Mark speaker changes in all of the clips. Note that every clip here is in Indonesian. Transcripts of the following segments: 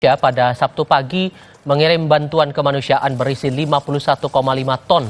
Speaker 1: Ya, pada Sabtu pagi mengirim bantuan kemanusiaan berisi 51,5 ton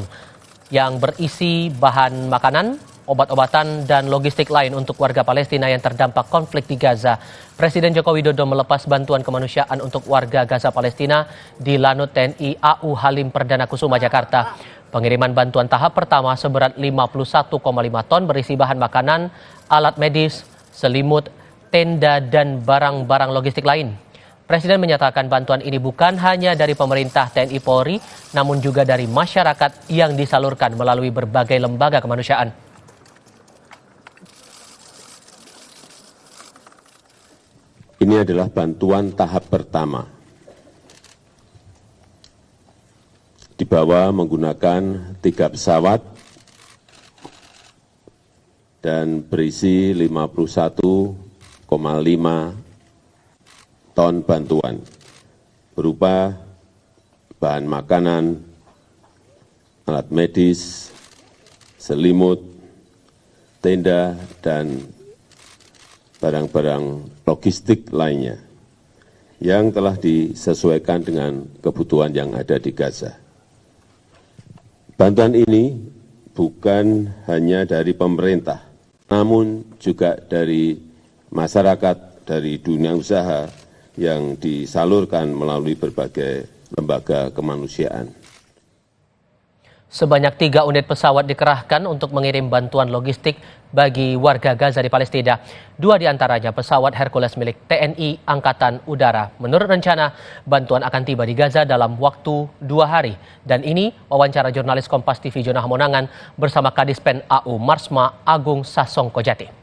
Speaker 1: yang berisi bahan makanan, obat-obatan, dan logistik lain untuk warga Palestina yang terdampak konflik di Gaza. Presiden Joko Widodo melepas bantuan kemanusiaan untuk warga Gaza Palestina di Lanut TNI AU Halim Perdana Kusuma, Jakarta. Pengiriman bantuan tahap pertama seberat 51,5 ton berisi bahan makanan, alat medis, selimut, tenda, dan barang-barang logistik lain. Presiden menyatakan bantuan ini bukan hanya dari pemerintah TNI Polri, namun juga dari masyarakat yang disalurkan melalui berbagai lembaga kemanusiaan.
Speaker 2: Ini adalah bantuan tahap pertama. Dibawa menggunakan 3 pesawat dan berisi 51,5 ton bantuan berupa bahan makanan, alat medis, selimut, tenda, dan barang-barang logistik lainnya yang telah disesuaikan dengan kebutuhan yang ada di Gaza. Bantuan ini bukan hanya dari pemerintah, namun juga dari masyarakat, dari dunia usaha, yang disalurkan melalui berbagai lembaga kemanusiaan.
Speaker 1: Sebanyak 3 unit pesawat dikerahkan untuk mengirim bantuan logistik bagi warga Gaza di Palestina. 2 diantaranya pesawat Hercules milik TNI Angkatan Udara. Menurut rencana, bantuan akan tiba di Gaza dalam waktu 2 hari. Dan ini wawancara jurnalis Kompas TV Jona Hamonangan bersama Kadispen AU Marsma Agung Sasongkojati.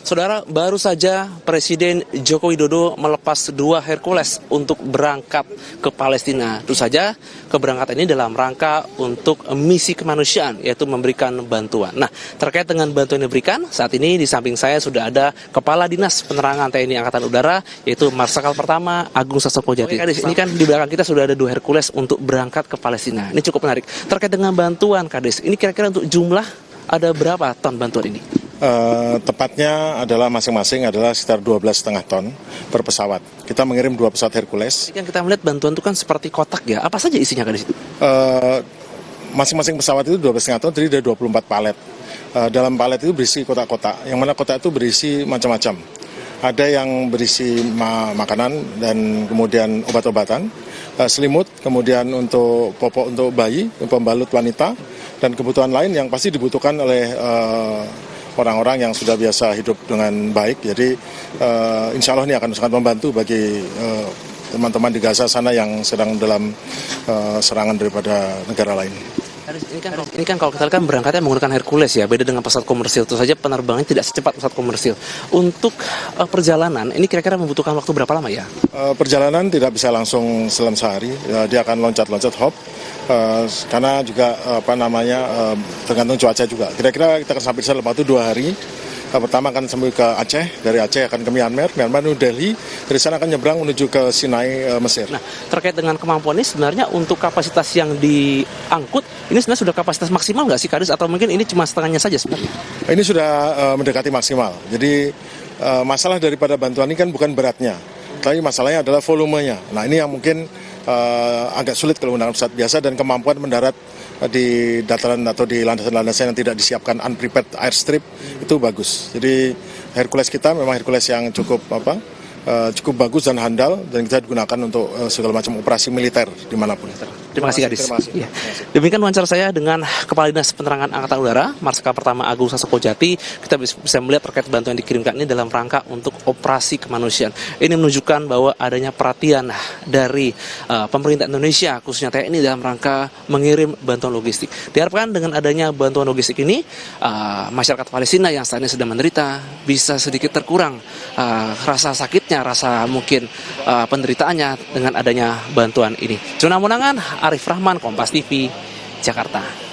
Speaker 3: Saudara, baru saja Presiden Joko Widodo melepas 2 Hercules untuk berangkat ke Palestina. Tentu saja keberangkatan ini dalam rangka untuk misi kemanusiaan, yaitu memberikan bantuan. Nah, terkait dengan bantuan yang diberikan, saat ini di samping saya sudah ada Kepala Dinas Penerangan TNI Angkatan Udara, yaitu Marsikal Pertama Agung Sasongkojati. Ini kan di belakang kita sudah ada 2 Hercules untuk berangkat ke Palestina. Ini cukup menarik. Terkait dengan bantuan, Kades, ini kira-kira untuk jumlah ada berapa ton bantuan ini?
Speaker 4: Tepatnya adalah masing-masing adalah sekitar 12,5 ton per pesawat. Kita mengirim 2 pesawat Hercules.
Speaker 3: Ini kan kita melihat bantuan itu kan seperti kotak ya. Apa saja isinya kan di situ?
Speaker 4: Masing-masing pesawat itu 12,5 ton, jadi ada 24 palet. Dalam palet itu berisi kotak-kotak. Yang mana kotak itu berisi macam-macam. Ada yang berisi makanan dan kemudian obat-obatan, selimut, kemudian untuk popok untuk bayi, pembalut wanita, dan kebutuhan lain yang pasti dibutuhkan oleh orang-orang yang sudah biasa hidup dengan baik. Jadi insya Allah ini akan sangat membantu bagi teman-teman di Gaza sana yang sedang dalam serangan daripada negara lain.
Speaker 3: Ini kan kalau kita lihat kan berangkatnya menggunakan Hercules ya, beda dengan pesawat komersil. Tentu saja penerbangannya tidak secepat pesawat komersil. Untuk perjalanan, ini kira-kira membutuhkan waktu berapa lama ya?
Speaker 4: Perjalanan tidak bisa langsung dalam sehari, dia akan loncat-loncat hop. Karena juga tergantung cuaca juga. Kira-kira kita akan sampai di sana dalam waktu 2 hari. Pertama akan sampai ke Aceh, dari Aceh akan ke Myanmar, New Delhi, dari sana akan nyebrang menuju ke Sinai, Mesir. Nah,
Speaker 3: terkait dengan kemampuan ini sebenarnya untuk kapasitas yang diangkut, ini sebenarnya sudah kapasitas maksimal nggak sih, Kadis? Atau mungkin ini cuma setengahnya saja sebenarnya?
Speaker 4: Ini sudah mendekati maksimal. Jadi masalah daripada bantuan ini kan bukan beratnya, tapi masalahnya adalah volumenya. Nah, ini yang mungkin agak sulit kalau menggunakan pesawat biasa, dan kemampuan mendarat di dataran atau di landasan-landasan yang tidak disiapkan unprepared airstrip itu bagus. Jadi Hercules kita memang Hercules yang cukup bagus dan handal, dan kita digunakan untuk segala macam operasi militer dimanapun.
Speaker 3: Terima kasih, Kadis. Ya. Demikian wawancara saya dengan Kepala Dinas Penerangan Angkatan Udara, Marsikal Pertama Agung Sasongkojati. Kita bisa melihat terkait bantuan yang dikirimkan ini dalam rangka untuk operasi kemanusiaan. Ini menunjukkan bahwa adanya perhatian dari pemerintah Indonesia, khususnya TNI, dalam rangka mengirim bantuan logistik. Diharapkan dengan adanya bantuan logistik ini, masyarakat Palestina yang saat ini sedang menderita bisa sedikit terkurang rasa sakitnya, rasa mungkin penderitaannya dengan adanya bantuan ini. Jona Hamonangan, Arif Rahman, Kompas TV, Jakarta.